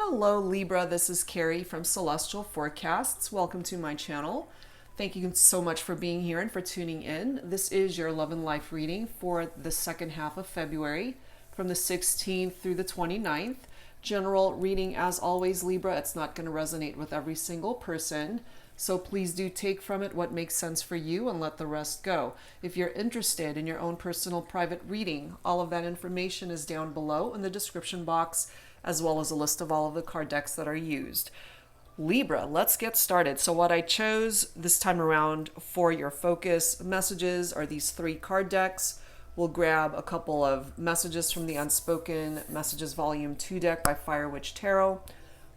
Hello Libra, this is Carrie from Celestial Forecasts. Welcome to my channel. Thank you so much for being here and for tuning in. This is your love and life reading for the second half of February from the 16th through the 29th. General reading as always, Libra. It's not going to resonate with every single person. So please do take from it what makes sense for you and let the rest go. If you're interested in your own personal private reading, all of that information is down below in the description box, as well as a list of all of the card decks that are used. Libra, let's get started. So what I chose this time around for your focus messages are these three card decks. We'll grab a couple of messages from the Unspoken Messages Volume 2 deck by Fire Witch Tarot.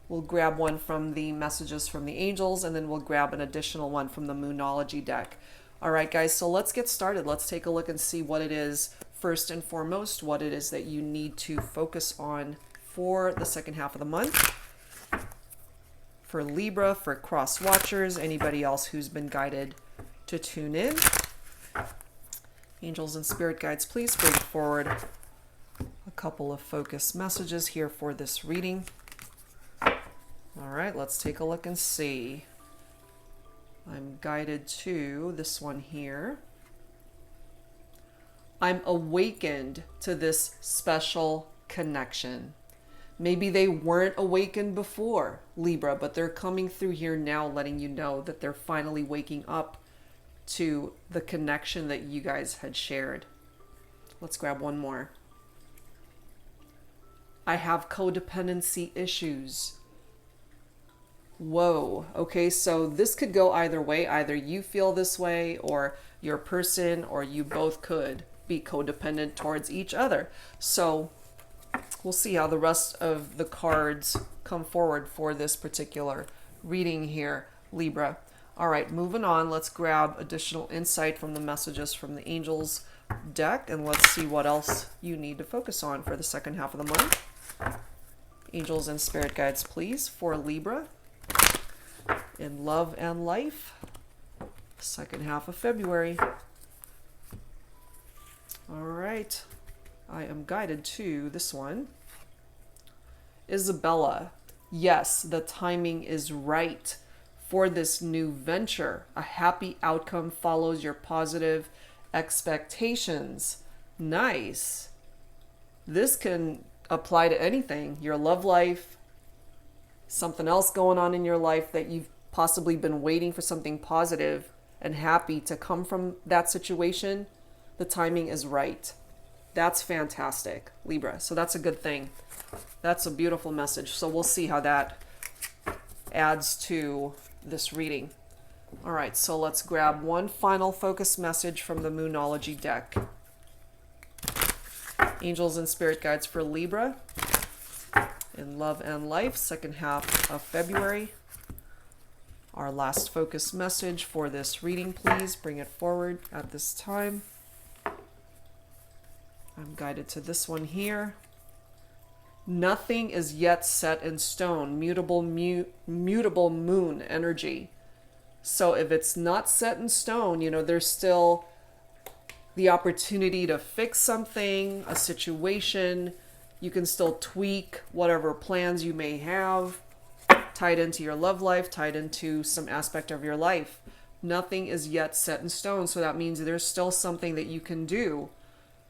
We'll grab one from the Messages from the Angels, and then we'll grab an additional one from the Moonology deck. All right, guys, so let's get started. Let's take a look and see what it is, first and foremost, what it is that you need to focus on for the second half of the month. For Libra, for cross watchers, anybody else who's been guided to tune in. Angels and spirit guides, please bring forward a couple of focus messages here for this reading. All right, let's take a look and see. I'm guided to this one here. I'm awakened to this special connection. Maybe they weren't awakened before, Libra, but they're coming through here now, letting you know that they're finally waking up to the connection that you guys had shared. Let's grab one more. I have codependency issues. Whoa. Okay, so this could go either way. Either you feel this way, or your person, or you both could be codependent towards each other. So we'll see how the rest of the cards come forward for this particular reading here, Libra. All right, moving on. Let's grab additional insight from the Messages from the Angels deck, and let's see what else you need to focus on for the second half of the month. Angels and spirit guides, please, for Libra. In love and life, second half of February. All right, I am guided to this one. Isabella, yes, the timing is right for this new venture. A happy outcome follows your positive expectations. Nice. This can apply to anything, your love life, something else going on in your life that you've possibly been waiting for something positive and happy to come from that situation. The timing is right. That's fantastic, Libra. So that's a good thing. That's a beautiful message. So we'll see how that adds to this reading. All right, so let's grab one final focus message from the Moonology deck. Angels and spirit guides for Libra. In love and life, second half of February. Our last focus message for this reading, please bring it forward at this time. I'm guided to this one here. Nothing is yet set in stone. Mutable moon energy. So if it's not set in stone, you know, there's still the opportunity to fix something, a situation. You can still tweak whatever plans you may have, tied into your love life, tied into some aspect of your life. Nothing is yet set in stone, so that means there's still something that you can do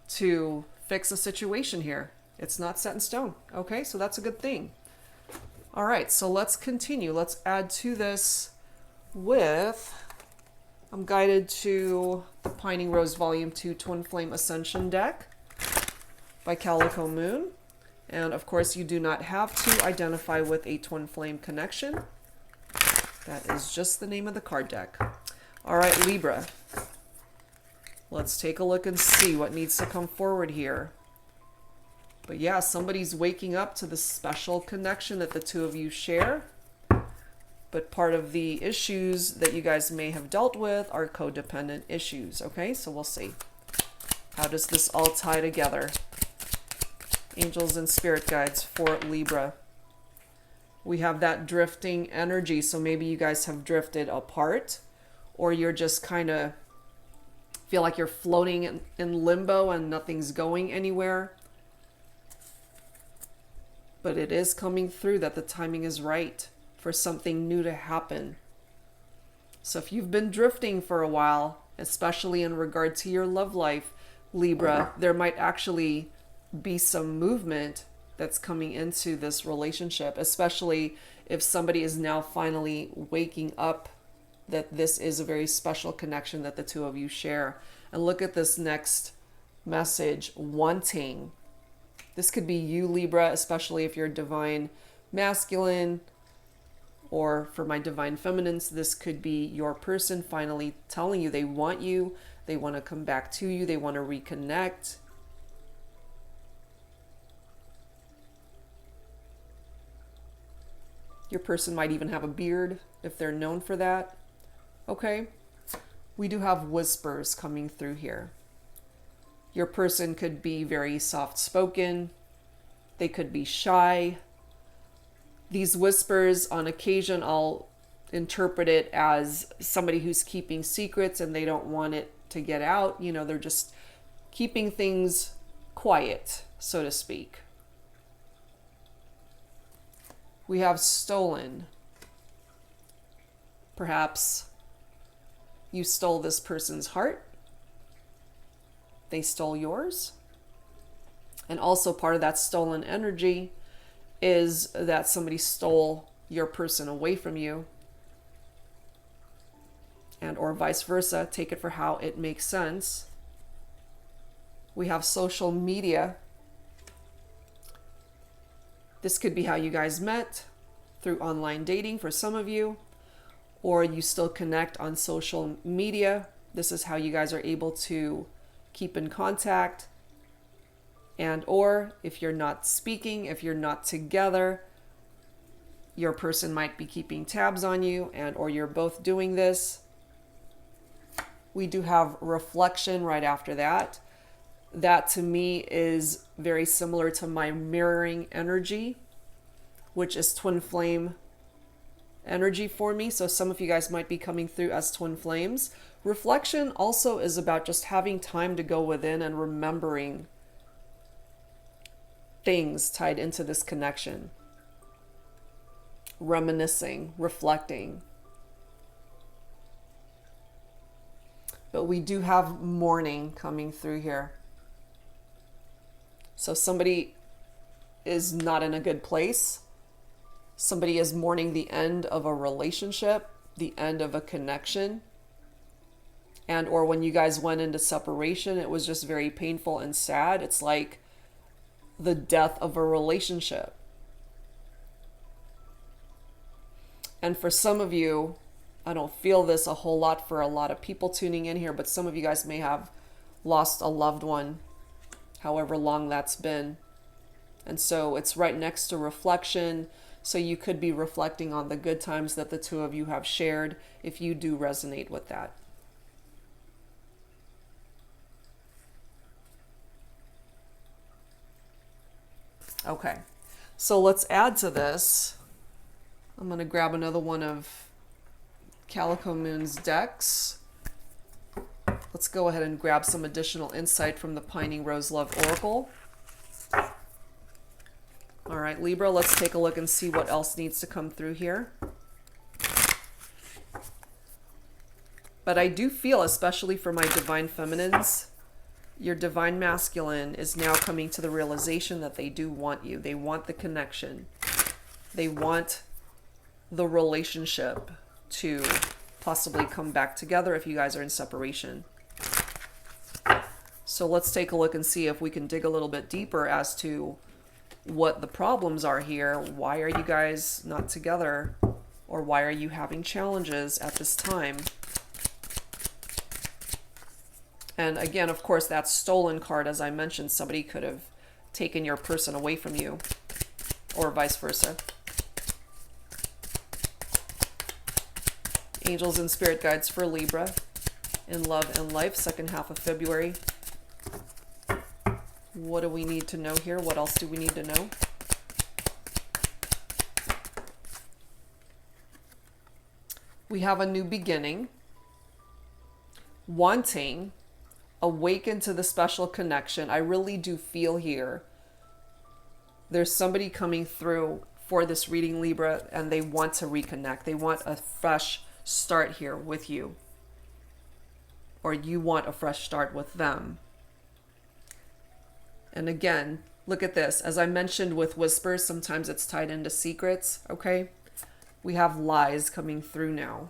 to fix a situation here. It's not set in stone. Okay, so that's a good thing. All right, so let's continue. Let's add to this with, I'm guided to the Pining Rose Volume 2 Twin Flame Ascension deck by Calico Moon. And of course, you do not have to identify with a twin flame connection. That is just the name of the card deck. All right, Libra. Let's take a look and see what needs to come forward here. But yeah, somebody's waking up to the special connection that the two of you share. But part of the issues that you guys may have dealt with are codependent issues. Okay, so we'll see. How does this all tie together? Angels and spirit guides for Libra. We have that drifting energy, so maybe you guys have drifted apart, or you're just kind of feel like you're floating in limbo and nothing's going anywhere. but it is coming through that the timing is right for something new to happen. So if you've been drifting for a while, especially in regard to your love life, Libra, there might actually be some movement that's coming into this relationship, especially if somebody is now finally waking up that this is a very special connection that the two of you share. And look at this next message, wanting. This could be you, Libra, especially if you're divine masculine, or for my divine feminines, this could be your person finally telling you they want you, they want to come back to you, they want to reconnect. Your person might even have a beard if they're known for that. Okay, we do have whispers coming through here. Your person could be very soft-spoken. They could be shy. These whispers, on occasion, I'll interpret it as somebody who's keeping secrets and they don't want it to get out. You know, they're just keeping things quiet, so to speak. We have stolen. Perhaps you stole this person's heart. They stole yours. And also part of that stolen energy is that somebody stole your person away from you, and or vice versa. Take it for how it makes sense. We have social media. This could be how you guys met, through online dating for some of you, or you still connect on social media. This is how you guys are able to keep in contact. And or if you're not speaking, if you're not together, your person might be keeping tabs on you, and or you're both doing this. We do have reflection right after that. That to me is very similar to my mirroring energy, which is twin flame energy for me. So some of you guys might be coming through as twin flames. Reflection also is about just having time to go within and remembering things tied into this connection. Reminiscing, reflecting. But we do have mourning coming through here. So somebody is not in a good place. Somebody is mourning the end of a relationship, the end of a connection. And or when you guys went into separation, it was just very painful and sad. It's like the death of a relationship. And for some of you, I don't feel this a whole lot for a lot of people tuning in here, but some of you guys may have lost a loved one, however long that's been. And so it's right next to reflection. So you could be reflecting on the good times that the two of you have shared, if you do resonate with that. Okay, so let's add to this. I'm going to grab another one of Calico Moon's decks. Let's go ahead and grab some additional insight from the Pining Rose Love Oracle. All right, Libra, let's take a look and see what else needs to come through here. But I do feel, especially for my divine feminines, your divine masculine is now coming to the realization that they do want you. They want the connection. They want the relationship to possibly come back together if you guys are in separation. So let's take a look and see if we can dig a little bit deeper as to what the problems are here. Why are you guys not together? Or why are you having challenges at this time? And again, of course, that stolen card, as I mentioned, somebody could have taken your person away from you, or vice versa. Angels and spirit guides for Libra in love and life, second half of February. What do we need to know here? What else do we need to know? We have a new beginning, wanting, awaken to the special connection. I really do feel here There's somebody coming through for this reading, Libra, and they want to reconnect. They want a fresh start here with you. Or you want a fresh start with them. And again, look at this. As I mentioned with whispers, sometimes it's tied into secrets, okay? We have lies coming through now.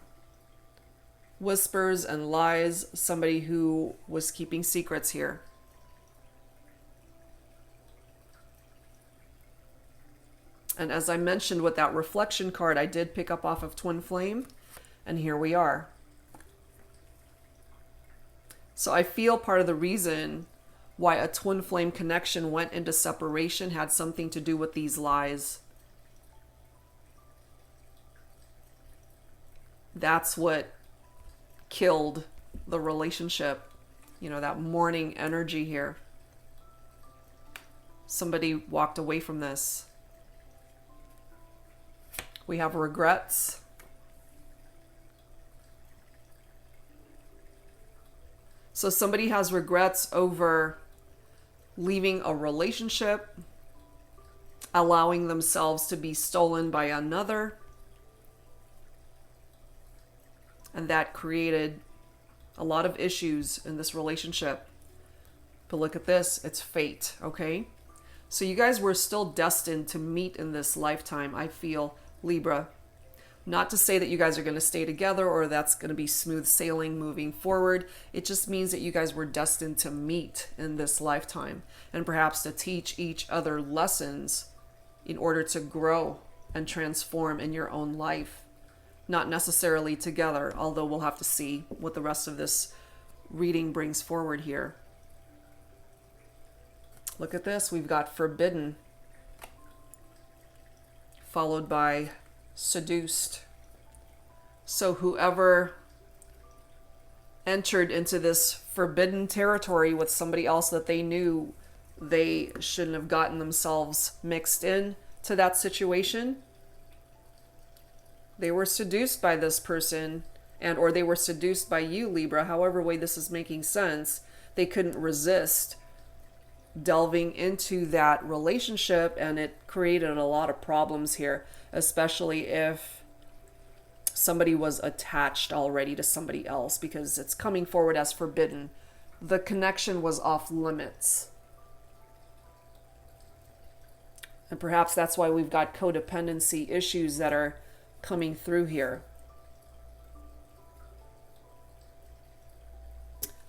Whispers and lies, somebody who was keeping secrets here. And as I mentioned with that reflection card, I did pick up off of Twin Flame, and here we are. So I feel part of the reason why a twin flame connection went into separation had something to do with these lies. That's what killed the relationship. You know, that mourning energy here. Somebody walked away from this. We have regrets. So somebody has regrets over leaving a relationship, allowing themselves to be stolen by another, and that created a lot of issues in this relationship. But look at this, it's fate, okay? So you guys were still destined to meet in this lifetime, I feel, Libra. Not to say that you guys are going to stay together or that's going to be smooth sailing moving forward. It just means that you guys were destined to meet in this lifetime and perhaps to teach each other lessons in order to grow and transform in your own life. Not necessarily together, although we'll have to see what the rest of this reading brings forward here. Look at this. We've got forbidden, followed by seduced. So whoever entered into this forbidden territory with somebody else that they knew they shouldn't have gotten themselves mixed in to that situation, they were seduced by this person, and or they were seduced by you, Libra. However way this is making sense, they couldn't resist delving into that relationship, and it created a lot of problems here, especially if somebody was attached already to somebody else, because it's coming forward as forbidden. The connection was off limits. And perhaps that's why we've got codependency issues that are coming through here.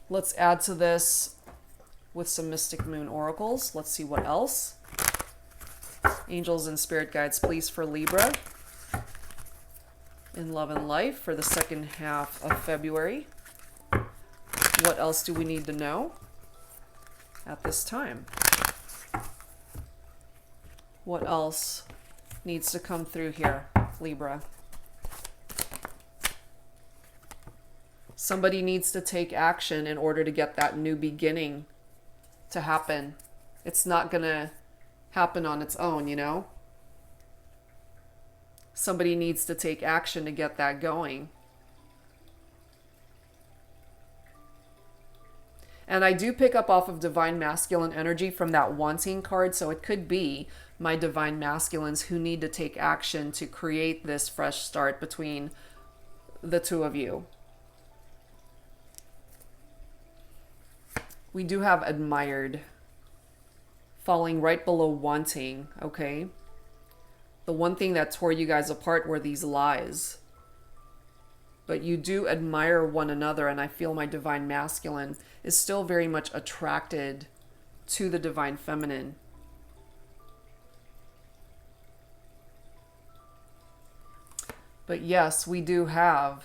Let's add to this with some Mystic Moon oracles. Let's see what else. Angels and spirit guides, please, for Libra in love and life for the second half of February. What else do we need to know at this time? What else needs to come through here, Libra? Somebody needs to take action in order to get that new beginning to happen. It's not going to happen on its own, you know? Somebody needs to take action to get that going. And I do pick up off of divine masculine energy from that wanting card, so it could be my divine masculines who need to take action to create this fresh start between the two of you. We do have admired falling right below wanting, okay? The one thing that tore you guys apart were these lies. But you do admire one another, and I feel my divine masculine is still very much attracted to the divine feminine. But yes, we do have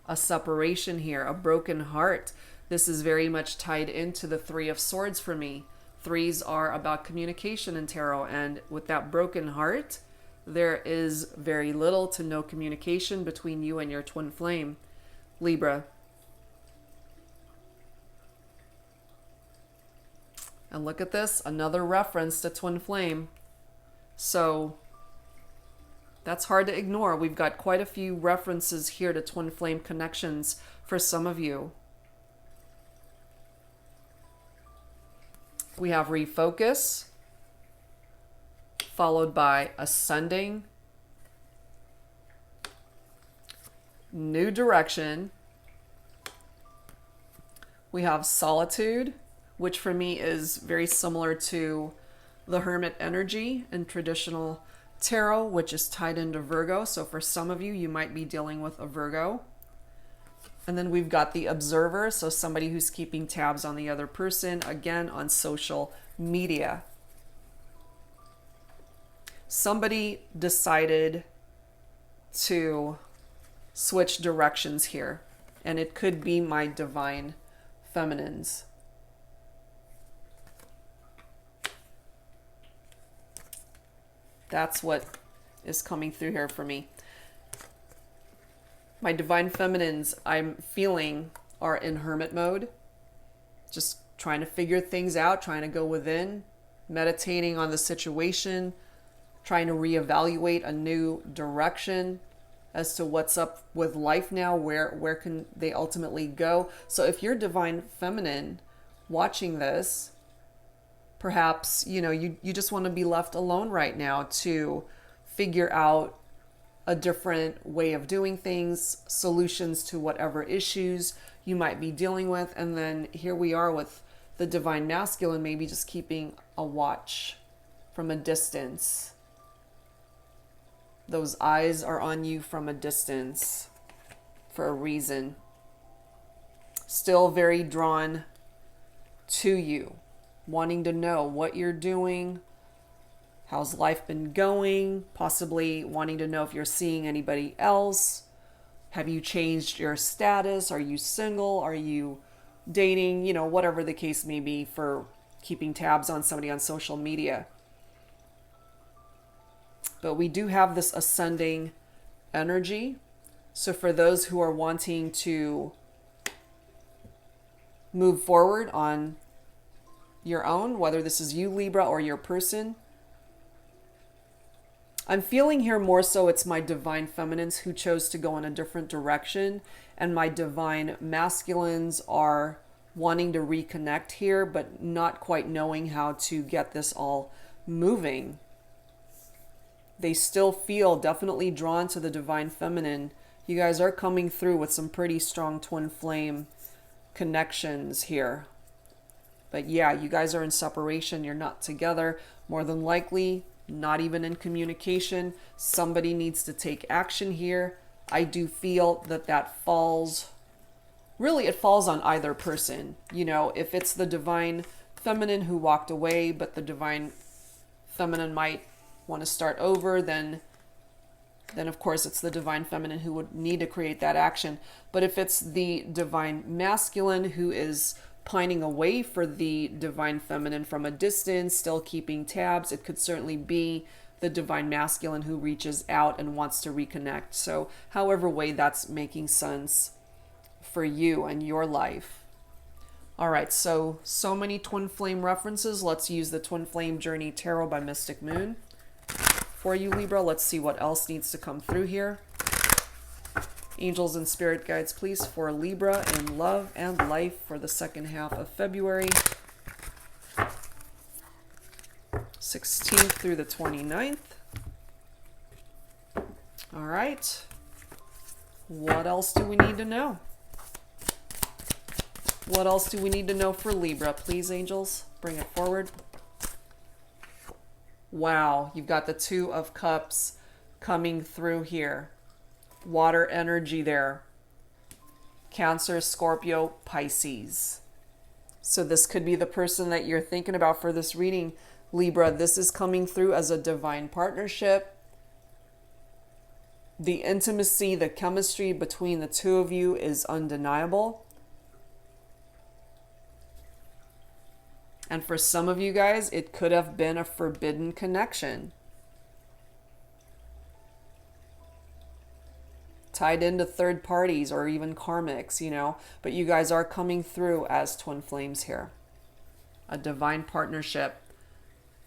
a separation here, a broken heart. This is very much tied into the Three of Swords for me. Threes are about communication in tarot, and with that broken heart, there is very little to no communication between you and your twin flame, Libra. And look at this, another reference to twin flame. So that's hard to ignore. We've got quite a few references here to twin flame connections for some of you. We have refocus, followed by ascending, new direction. We have solitude, which for me is very similar to the hermit energy in traditional tarot, which is tied into Virgo. So for some of you, you might be dealing with a Virgo. And then we've got the observer, so somebody who's keeping tabs on the other person, again, on social media. Somebody decided to switch directions here, and it could be my divine feminines. That's what is coming through here for me. My divine feminines, I'm feeling, are in hermit mode, just trying to figure things out, trying to go within, meditating on the situation, trying to reevaluate a new direction as to what's up with life now, where can they ultimately go. So if you're divine feminine watching this, perhaps, you just want to be left alone right now to figure out a different way of doing things, solutions to whatever issues you might be dealing with. And then here we are with the divine masculine, maybe just keeping a watch from a distance. Those eyes are on you from a distance for a reason. Still very drawn to you, wanting to know what you're doing, how's life been going, possibly wanting to know if you're seeing anybody else. Have you changed your status? Are you single? Are you dating? Whatever the case may be for keeping tabs on somebody on social media. But we do have this ascending energy. So for those who are wanting to move forward on your own, whether this is you, Libra, or your person, I'm feeling here more so it's my divine feminines who chose to go in a different direction, and my divine masculines are wanting to reconnect here, but not quite knowing how to get this all moving. They still feel definitely drawn to the divine feminine. You guys are coming through with some pretty strong twin flame connections here. But yeah, you guys are in separation. You're not together. More than likely, not even in communication. Somebody needs to take action here. I do feel that falls, really it falls on either person. If it's the divine feminine who walked away, but the divine feminine might want to start over, then of course it's the divine feminine who would need to create that action. But if it's the divine masculine who is pining away for the divine feminine from a distance, still keeping tabs, it could certainly be the divine masculine who reaches out and wants to reconnect. So however way that's making sense for you and your life. All right, so many twin flame references. Let's use the Twin Flame Journey Tarot by Mystic Moon for you, Libra. Let's see what else needs to come through here. Angels and spirit guides, please, for Libra in love and life for the second half of February, 16th through the 29th. All right. What else do we need to know? What else do we need to know for Libra? Please, angels, bring it forward. Wow, you've got the Two of Cups coming through here. Water energy there. Cancer, Scorpio, Pisces. So this could be the person that you're thinking about for this reading, Libra. This is coming through as a divine partnership. The intimacy, the chemistry between the two of you is undeniable. And for some of you guys, it could have been a forbidden connection. Tied into third parties or even karmics, but you guys are coming through as twin flames here. A divine partnership.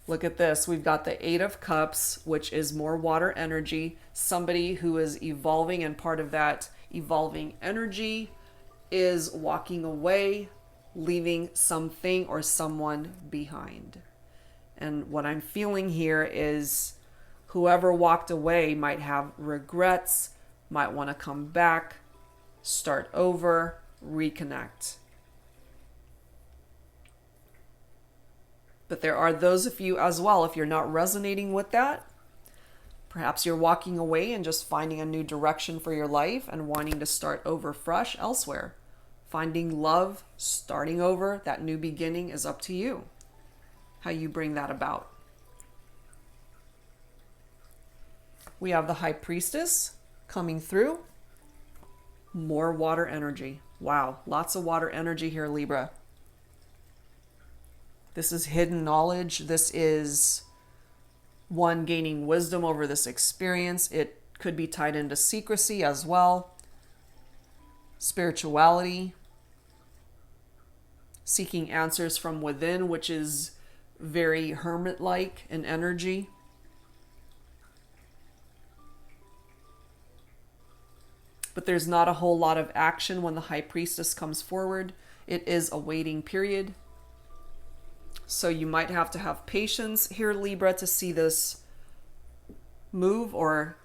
Look at this. We've got the Eight of Cups, which is more water energy. Somebody who is evolving, and part of that evolving energy is walking away, leaving something or someone behind. And what I'm feeling here is whoever walked away might have regrets, might want to come back, start over, reconnect. But there are those of you as well, if you're not resonating with that, perhaps you're walking away and just finding a new direction for your life and wanting to start over fresh elsewhere. Finding love, starting over, that new beginning is up to you. How you bring that about. We have the High Priestess coming through. More water energy. Wow, lots of water energy here, Libra. This is hidden knowledge. This is one gaining wisdom over this experience. It could be tied into secrecy as well. Spirituality. Seeking answers from within, which is very hermit-like in energy. But there's not a whole lot of action when the High Priestess comes forward. It is a waiting period. So you might have to have patience here, Libra, to see this move or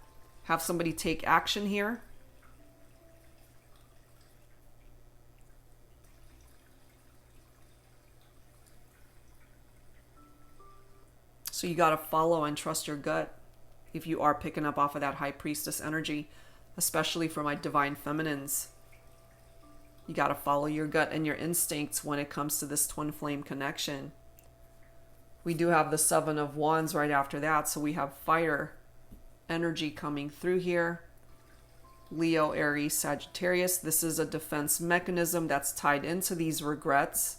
have somebody take action here. So you got to follow and trust your gut if you are picking up off of that High Priestess energy, especially for my divine feminines. You got to follow your gut and your instincts when it comes to this twin flame connection. We do have the Seven of Wands right after that, so we have fire energy coming through here. Leo, Aries, Sagittarius. This is a defense mechanism that's tied into these regrets.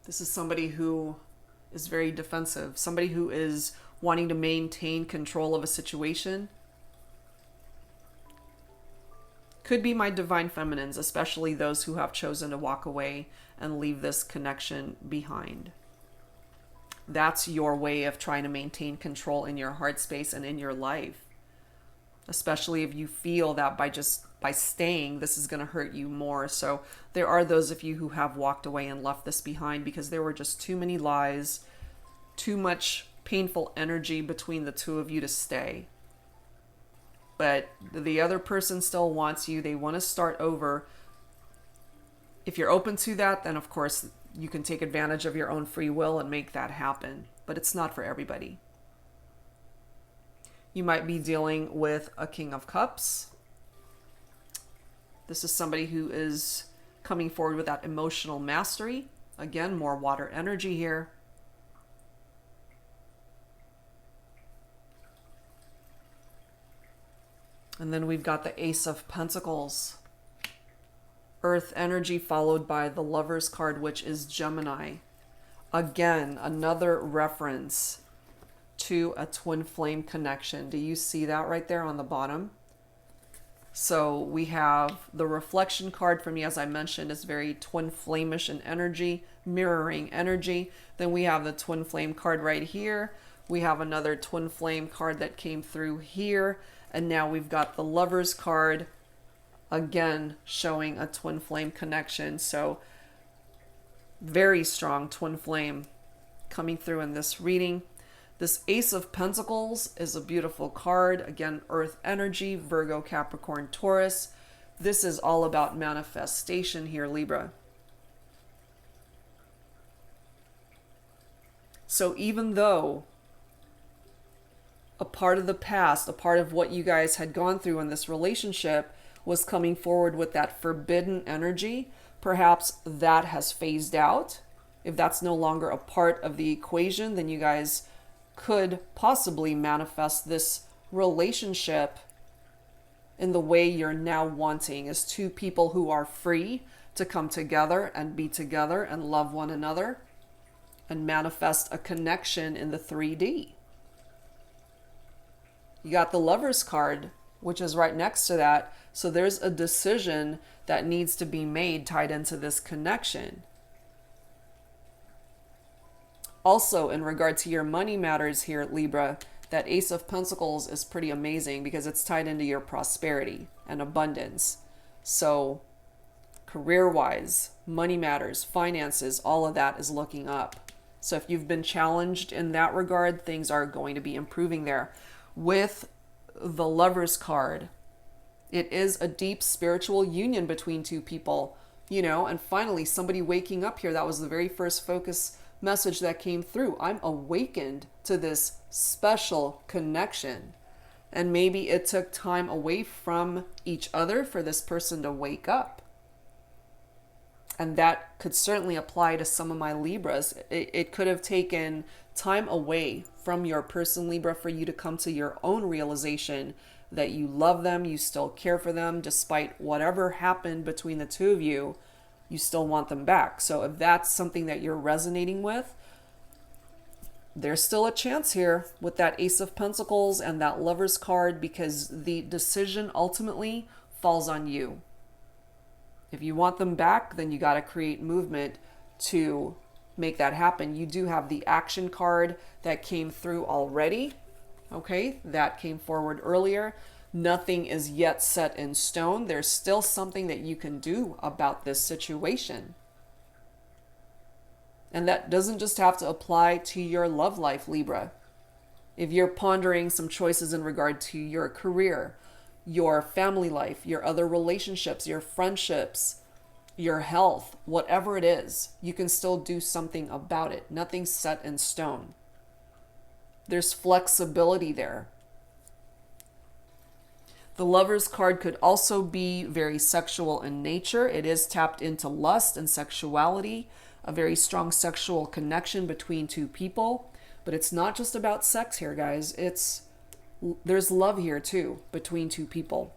This is somebody who is very defensive, somebody who is wanting to maintain control of a situation. Could be my divine feminines, especially those who have chosen to walk away and leave this connection behind. That's your way of trying to maintain control in your heart space and in your life. Especially if you feel that by staying, this is going to hurt you more. So there are those of you who have walked away and left this behind because there were just too many lies, too much painful energy between the two of you to stay. But the other person still wants you. They want to start over. If you're open to that, then of course you can take advantage of your own free will and make that happen. But it's not for everybody. You might be dealing with a King of Cups. This is somebody who is coming forward with that emotional mastery. Again, more water energy here. And then we've got the Ace of Pentacles. Earth energy followed by the Lover's card, which is Gemini. Again, another reference to a twin flame connection. Do you see that right there on the bottom? So we have the reflection card for me, as I mentioned, is very twin flamish in energy, mirroring energy. Then we have the twin flame card right here. We have another twin flame card that came through here. And now we've got the Lover's card, again, showing a twin flame connection. So very strong twin flame coming through in this reading. This Ace of Pentacles is a beautiful card. Again, Earth energy, Virgo, Capricorn, Taurus. This is all about manifestation here, Libra. So even though a part of the past, a part of what you guys had gone through in this relationship was coming forward with that forbidden energy, perhaps that has phased out. If that's no longer a part of the equation, then you guys could possibly manifest this relationship in the way you're now wanting, as two people who are free to come together and be together and love one another and manifest a connection in the 3D. You got the Lover's card, which is right next to that. So there's a decision that needs to be made tied into this connection. Also, in regard to your money matters here, Libra, that Ace of Pentacles is pretty amazing because it's tied into your prosperity and abundance. So Career-wise, money matters, finances, all of that is looking up. So if you've been challenged in that regard, things are going to be improving there. With the Lover's card, it is a deep spiritual union between two people, you know, and finally somebody waking up here. That was the very first focus message that came through. I'm awakened to this special connection. And maybe it took time away from each other for this person to wake up. And that could certainly apply to some of my Libras. It could have taken time away from your person, Libra, for you to come to your own realization that you love them, you still care for them, despite whatever happened between the two of you, you still want them back. So if that's something that you're resonating with, there's still a chance here with that Ace of Pentacles and that Lover's card, because the decision ultimately falls on you. If you want them back, then you got to create movement to make that happen. You do have the action card that came through already. Okay, that came forward earlier. Nothing is yet set in stone. There's still something that you can do about this situation. And that doesn't just have to apply to your love life, Libra. If you're pondering some choices in regard to your career, your family life, your other relationships, your friendships, your health, whatever it is, you can still do something about it. Nothing's set in stone. There's flexibility there. The Lover's card could also be very sexual in nature. It is tapped into lust and sexuality, a very strong sexual connection between two people. But it's not just about sex here, guys. There's love here too, between two people.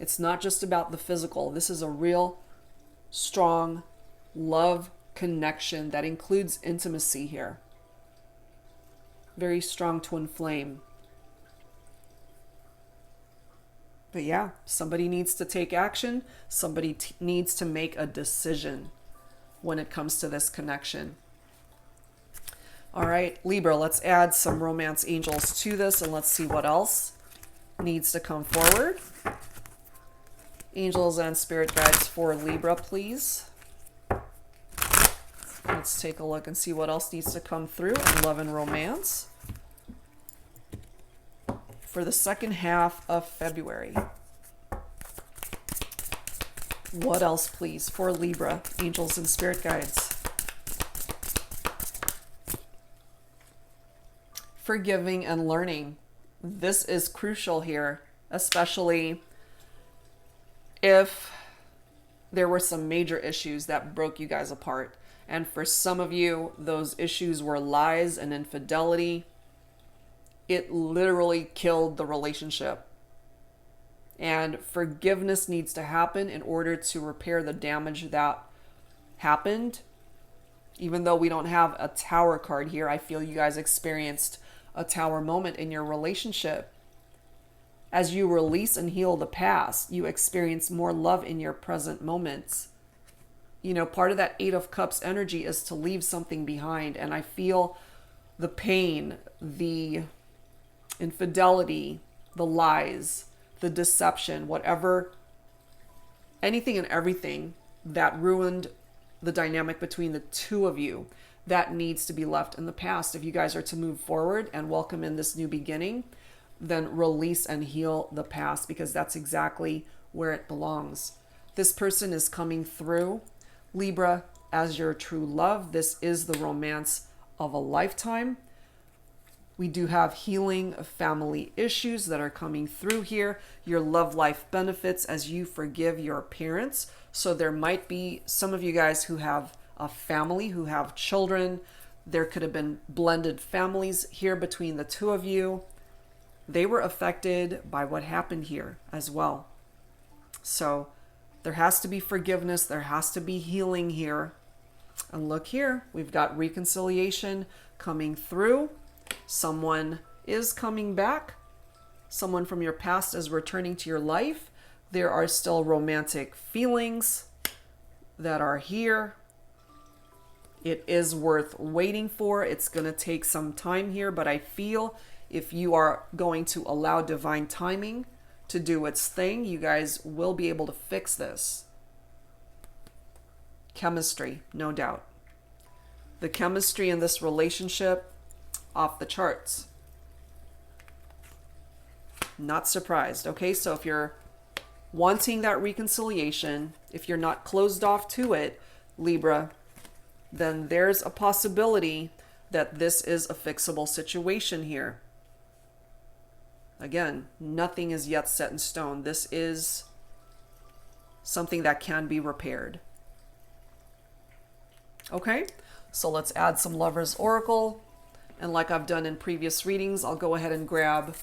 It's not just about the physical. This is a real strong love connection that includes intimacy here. Very strong twin flame. But yeah, somebody needs to take action. Somebody needs to make a decision when it comes to this connection. All right, Libra, let's add some romance angels to this and let's see what else needs to come forward. Angels and spirit guides for Libra, please. Let's take a look and see what else needs to come through in love and romance for the second half of February. What else, please, for Libra, angels and spirit guides? Forgiving and learning. This is crucial here, especially if there were some major issues that broke you guys apart. And for some of you, those issues were lies and infidelity. It literally killed the relationship. And forgiveness needs to happen in order to repair the damage that happened. Even though we don't have a Tower card here, I feel you guys experienced a Tower moment in your relationship. As you release and heal the past, you experience more love in your present moments. You know, part of that Eight of Cups energy is to leave something behind. And I feel the pain, the infidelity, the lies, the deception, whatever, anything and everything that ruined the dynamic between the two of you, that needs to be left in the past. If you guys are to move forward and welcome in this new beginning, then release and heal the past, because that's exactly where it belongs. This person is coming through, Libra, as your true love. This is the romance of a lifetime. We do have healing of family issues that are coming through here. Your love life benefits as you forgive your parents. So there might be some of you guys who have a family, who have children. There could have been blended families here between the two of you. They were affected by what happened here as well. So there has to be forgiveness. There has to be healing here. And look here, we've got reconciliation coming through. Someone is coming back. Someone from your past is returning to your life. There are still romantic feelings that are here. It is worth waiting for. It's going to take some time here, but I feel if you are going to allow divine timing to do its thing, you guys will be able to fix this. Chemistry, no doubt. The chemistry in this relationship, off the charts. Not surprised. Okay, so if you're wanting that reconciliation, if you're not closed off to it, Libra, then there's a possibility that this is a fixable situation here. Again, nothing is yet set in stone. This is something that can be repaired. Okay, so let's add some Lover's Oracle. And like I've done in previous readings, I'll go ahead and grab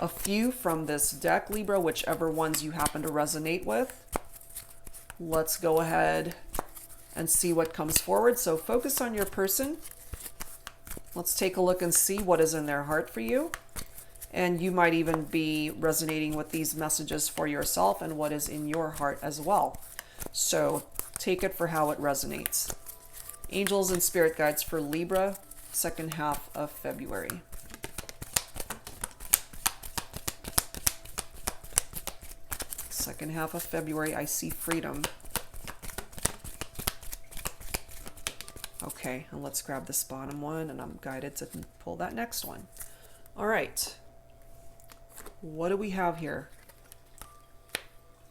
a few from this deck, Libra, whichever ones you happen to resonate with. Let's go ahead and see what comes forward. So focus on your person. Let's take a look and see what is in their heart for you. And you might even be resonating with these messages for yourself and what is in your heart as well. So take it for how it resonates. Angels and spirit guides for Libra, second half of February. Second half of February, I see freedom. Okay, and let's grab this bottom one, and I'm guided to pull that next one. All right. What do we have here?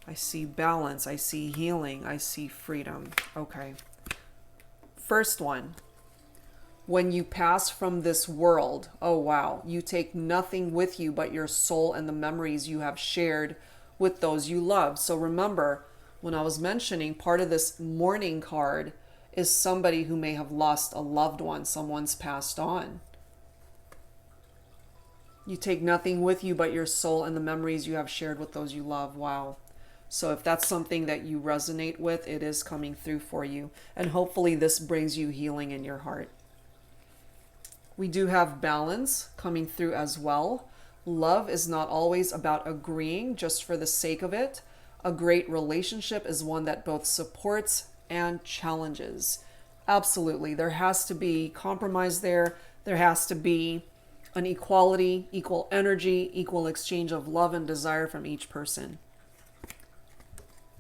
I see balance, I see healing, I see freedom. Okay. First one. When you pass from this world, oh wow, you take nothing with you but your soul and the memories you have shared with those you love. So remember, when I was mentioning, part of this mourning card is somebody who may have lost a loved one, someone's passed on. You take nothing with you but your soul and the memories you have shared with those you love. Wow. So if that's something that you resonate with, it is coming through for you. And hopefully this brings you healing in your heart. We do have balance coming through as well. Love is not always about agreeing just for the sake of it. A great relationship is one that both supports and challenges. Absolutely. There has to be compromise there. There has to be an equality, equal energy, equal exchange of love and desire from each person.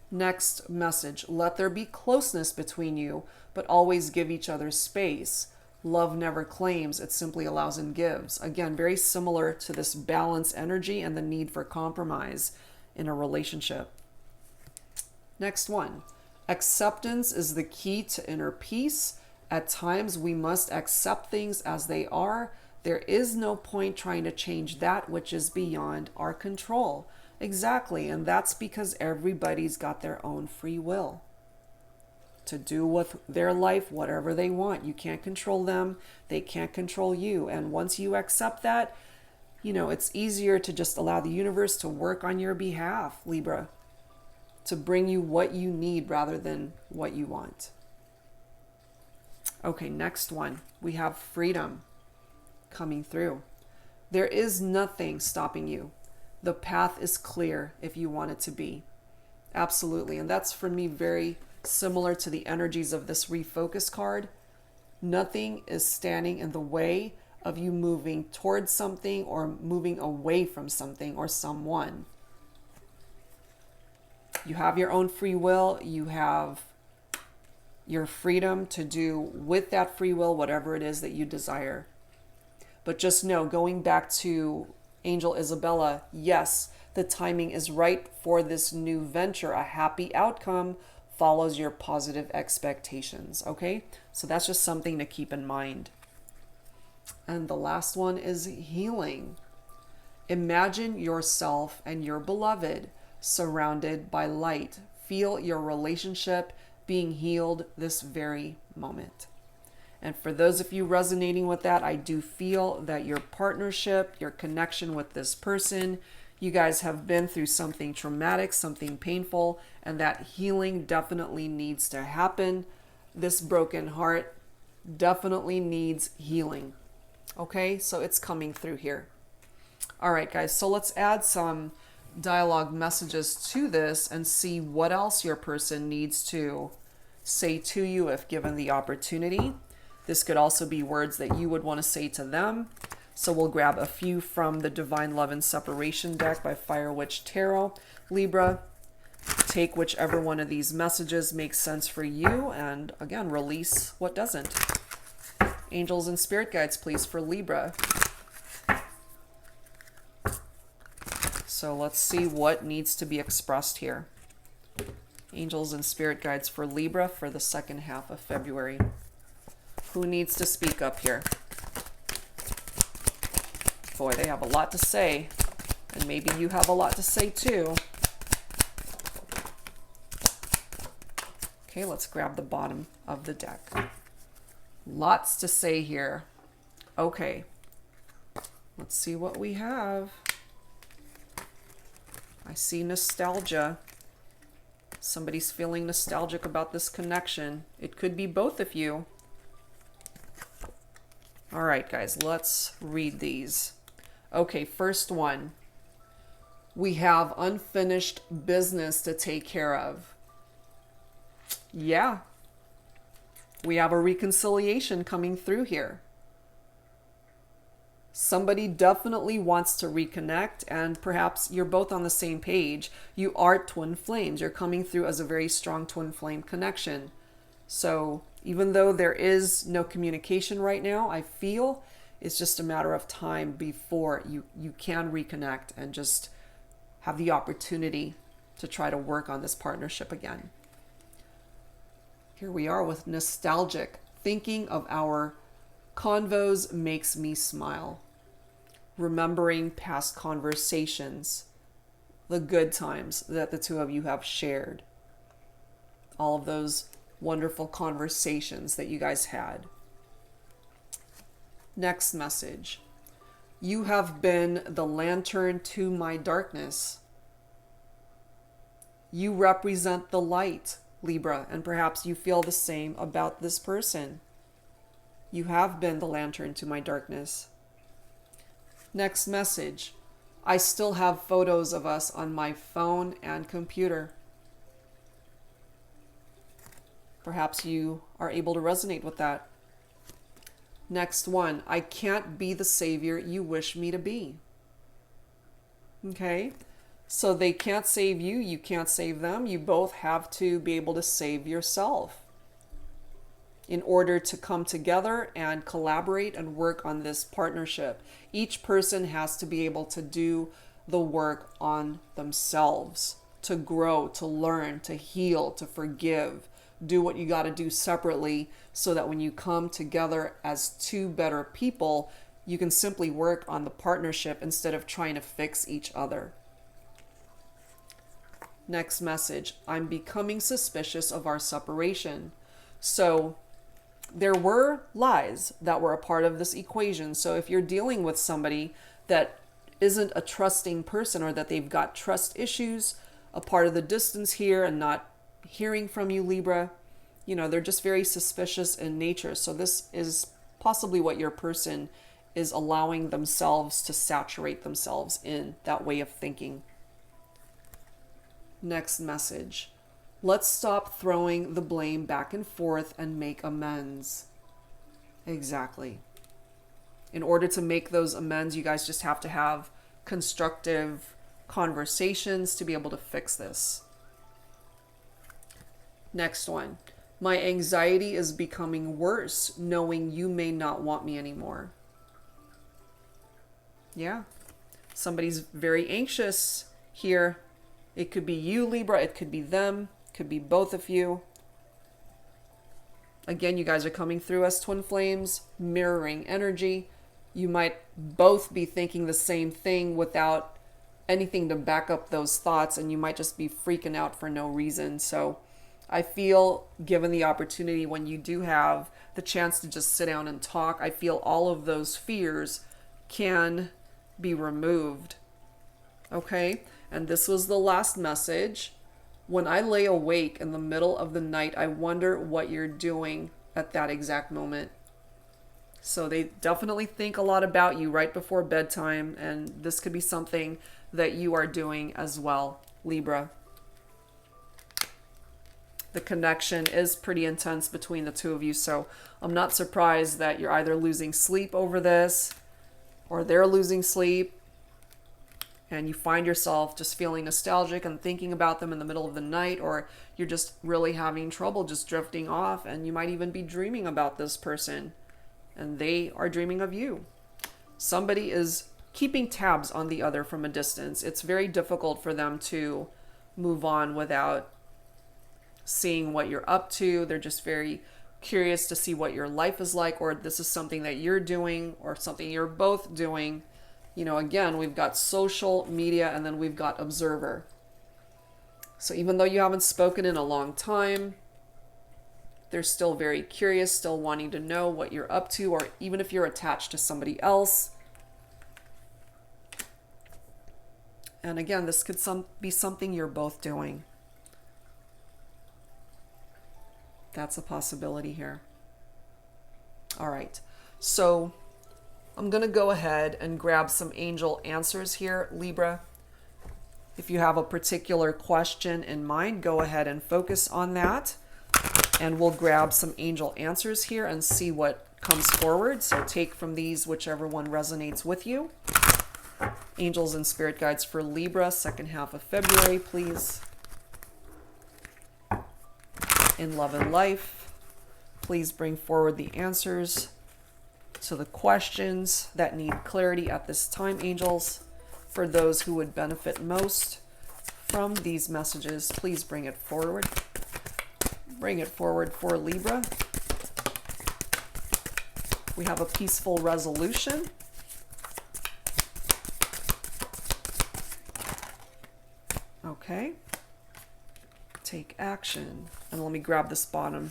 Next message. Let there be closeness between you, but always give each other space. Love never claims, it simply allows and gives. Again, very similar to this balance energy and the need for compromise in a relationship. Next one. Acceptance is the key to inner peace. At times, we must accept things as they are. There is no point trying to change that which is beyond our control. Exactly, and that's because everybody's got their own free will to do with their life whatever they want. You can't control them. They can't control you. And once you accept that, you know, it's easier to just allow the universe to work on your behalf, Libra, to bring you what you need rather than what you want. Okay, next one. We have freedom coming through. There is nothing stopping you. The path is clear if you want it to be. Absolutely. And that's for me very similar to the energies of this refocus card. Nothing is standing in the way of you moving towards something or moving away from something or someone. You have your own free will. You have your freedom to do with that free will whatever it is that you desire. But just know, going back to Angel Isabella, yes, the timing is right for this new venture. A happy outcome follows your positive expectations, okay? So that's just something to keep in mind. And the last one is healing. Imagine yourself and your beloved surrounded by light. Feel your relationship being healed this very moment. And for those of you resonating with that, I do feel that your partnership, your connection with this person, you guys have been through something traumatic, something painful, and that healing definitely needs to happen. This broken heart definitely needs healing. Okay, so it's coming through here. All right, guys, so let's add some dialogue messages to this and see what else your person needs to say to you if given the opportunity. This could also be words that you would want to say to them. So we'll grab a few from the Divine Love and Separation deck by Fire Witch Tarot. Libra, Take whichever one of these messages makes sense for you, and again, release what doesn't. Angels and spirit guides, please, for Libra. So let's see what needs to be expressed here. Angels and spirit guides for Libra for the second half of February. Who needs to speak up here? Boy, they have a lot to say. And maybe you have a lot to say too. Okay, let's grab the bottom of the deck. Lots to say here. Okay. Let's see what we have. I see nostalgia. Somebody's feeling nostalgic about this connection. It could be both of you. All right, guys, let's read these. Okay, first one. We have unfinished business to take care of. Yeah. We have a reconciliation coming through here. Somebody definitely wants to reconnect, and perhaps you're both on the same page. You are twin flames. You're coming through as a very strong twin flame connection. So even though there is no communication right now, I feel it's just a matter of time before you can reconnect and just have the opportunity to try to work on this partnership again. Here we are with nostalgic. Thinking of our convos makes me smile. Remembering past conversations, the good times that the two of you have shared. All of those wonderful conversations that you guys had. Next message. You have been the lantern to my darkness. You represent the light, Libra, and perhaps you feel the same about this person. You have been the lantern to my darkness. Next message. I still have photos of us on my phone and computer. Perhaps you are able to resonate with that. Next one. I can't be the savior you wish me to be. Okay? So they can't save you. You can't save them. You both have to be able to save yourself in order to come together and collaborate and work on this partnership. Each person has to be able to do the work on themselves, to grow, to learn, to heal, to forgive. Do what you got to do separately so that when you come together as two better people, you can simply work on the partnership instead of trying to fix each other. Next message. I'm becoming suspicious of our separation. So there were lies that were a part of this equation. So if you're dealing with somebody that isn't a trusting person, or that they've got trust issues, a part of the distance here and not hearing from you, Libra, you know, they're just very suspicious in nature. So this is possibly what your person is allowing themselves to saturate themselves in, that way of thinking. Next message. Let's stop throwing the blame back and forth and make amends. Exactly. In order to make those amends, you guys just have to have constructive conversations to be able to fix this. Next one. My anxiety is becoming worse, knowing you may not want me anymore. Yeah. Somebody's very anxious here. It could be you, Libra. It could be them. It could be both of you. Again, you guys are coming through as twin flames, mirroring energy. You might both be thinking the same thing without anything to back up those thoughts, and you might just be freaking out for no reason. So I feel, given the opportunity, when you do have the chance to just sit down and talk, I feel all of those fears can be removed. Okay? And this was the last message. When I lay awake in the middle of the night, I wonder what you're doing at that exact moment. So they definitely think a lot about you right before bedtime, and this could be something that you are doing as well, Libra. The connection is pretty intense between the two of you, so I'm not surprised that you're either losing sleep over this or they're losing sleep. and you find yourself just feeling nostalgic and thinking about them in the middle of the night, or you're just really having trouble just drifting off, and you might even be dreaming about this person and they are dreaming of you. Somebody is keeping tabs on the other from a distance. It's very difficult for them to move on without seeing what you're up to. They're just very curious to see what your life is like, or this is something that you're doing or something you're both doing. You know, again, we've got social media and then we've got observer. So even though you haven't spoken in a long time, they're still very curious, still wanting to know what you're up to, or even if you're attached to somebody else. And again, this could be something you're both doing. That's a possibility here. All right. So I'm going to go ahead and grab some angel answers here, Libra. If you have a particular question in mind, go ahead and focus on that. And we'll grab some angel answers here and see what comes forward. So take from these whichever one resonates with you. Angels and spirit guides for Libra, second half of February, please. In love and life, please bring forward the answers to the questions that need clarity at this time, angels. For those who would benefit most from these messages, please bring it forward. Bring it forward for Libra. We have a peaceful resolution. Okay. Take action. And let me grab this bottom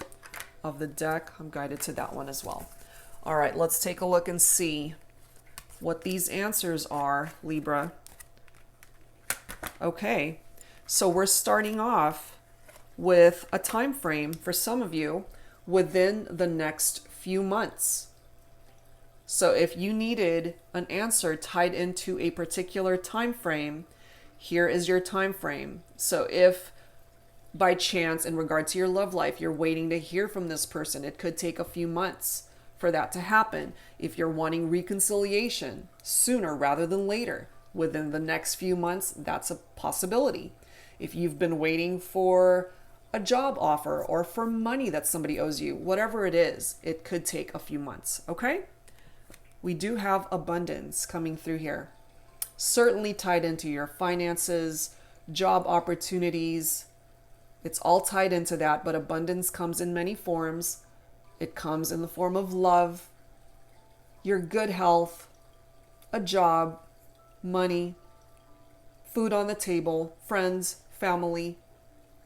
of the deck. I'm guided to that one as well. All right, let's take a look and see what these answers are, Libra. Okay, so we're starting off with a time frame for some of you within the next few months. So if you needed an answer tied into a particular time frame, here is your time frame. So if by chance, in regard to your love life, you're waiting to hear from this person, it could take a few months for that to happen. If you're wanting reconciliation sooner rather than later, within the next few months, that's a possibility. If you've been waiting for a job offer or for money that somebody owes you, whatever it is, it could take a few months, okay? We do have abundance coming through here. Certainly tied into your finances, job opportunities. It's all tied into that, but abundance comes in many forms. It comes in the form of love, your good health, a job, money, food on the table, friends, family,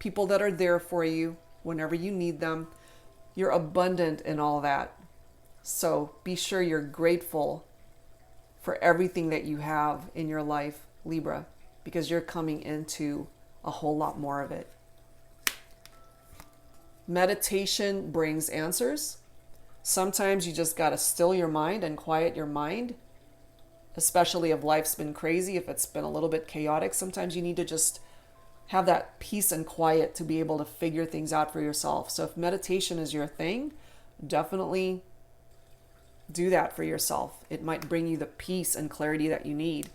people that are there for you whenever you need them. You're abundant in all that. So be sure you're grateful for everything that you have in your life, Libra, because you're coming into a whole lot more of it. Meditation brings answers. Sometimes you just got to still your mind and quiet your mind, especially if life's been crazy, if it's been a little bit chaotic. Sometimes you need to just have that peace and quiet to be able to figure things out for yourself. So if meditation is your thing, definitely do that for yourself. It might bring you the peace and clarity that you need.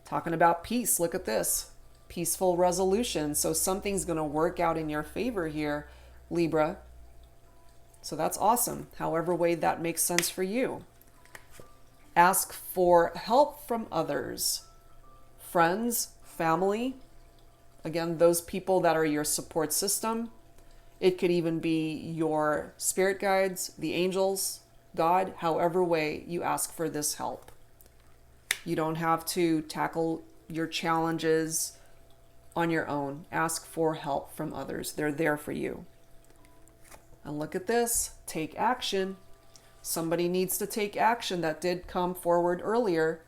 Talking about peace, look at this. Peaceful resolution. So something's going to work out in your favor here, Libra. So that's awesome. However way that makes sense for you. Ask for help from others. Friends, family. Again, those people that are your support system. It could even be your spirit guides, the angels, God, however way you ask for this help. You don't have to tackle your challenges on your own. Ask for help from others. They're there for you. And look at this. Take action. Somebody needs to take action. That did come forward earlier.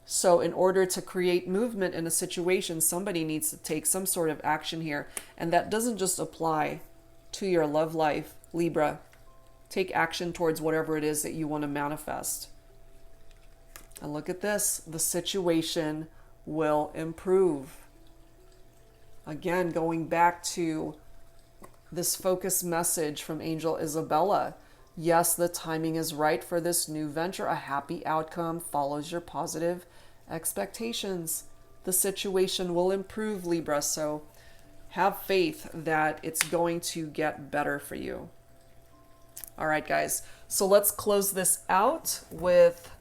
So in order to create movement in a situation, somebody needs to take some sort of action here. And that doesn't just apply to your love life, Libra. Take action towards whatever it is that you want to manifest. And look at this. The situation will improve. Again, going back to this focus message from Angel Isabella. Yes, the timing is right for this new venture. A happy outcome follows your positive expectations. The situation will improve, Libra, so have faith that it's going to get better for you. All right, guys. So let's close this out with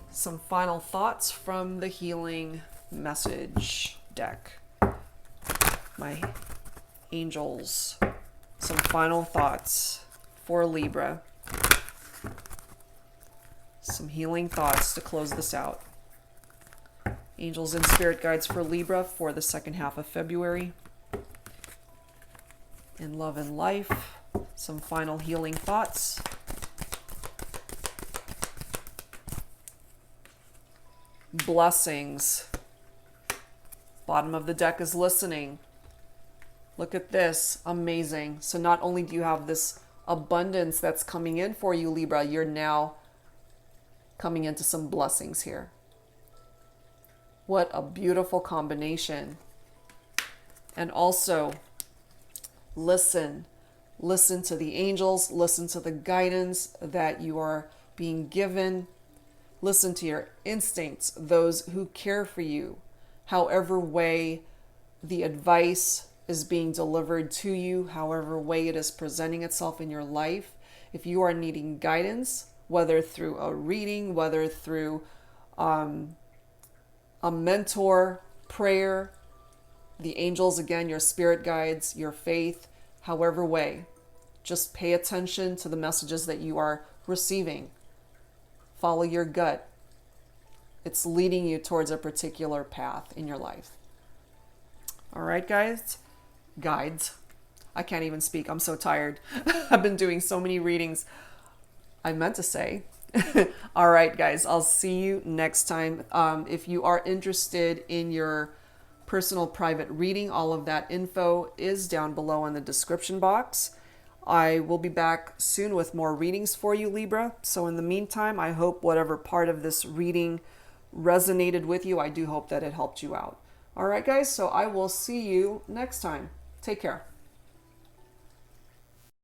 some final thoughts from the healing message deck. My angels. Some final thoughts for Libra. Some healing thoughts to close this out. Angels and spirit guides for Libra for the second half of February. In love and life, some final healing thoughts. Blessings. Bottom of the deck is listening. Look at this. Amazing. So not only do you have this abundance that's coming in for you, Libra, you're now coming into some blessings here. What a beautiful combination. And also, listen. Listen to the angels. Listen to the guidance that you are being given. Listen to your instincts, those who care for you, however way the advice is being delivered to you, however way it is presenting itself in your life. If you are needing guidance, whether through a reading, whether through a mentor, prayer, the angels, again, your spirit guides, your faith, however way, just pay attention to the messages that you are receiving. Follow your gut. It's leading you towards a particular path in your life. All right, guys. Guides. I can't even speak. I'm so tired. I've been doing so many readings. I meant to say. All right, guys. I'll see you next time. If you are interested in your personal private reading, all of that info is down below in the description box. I will be back soon with more readings for you, Libra. So in the meantime, I hope whatever part of this reading resonated with you, I do hope that it helped you out. All right, guys. So I will see you next time. Take care.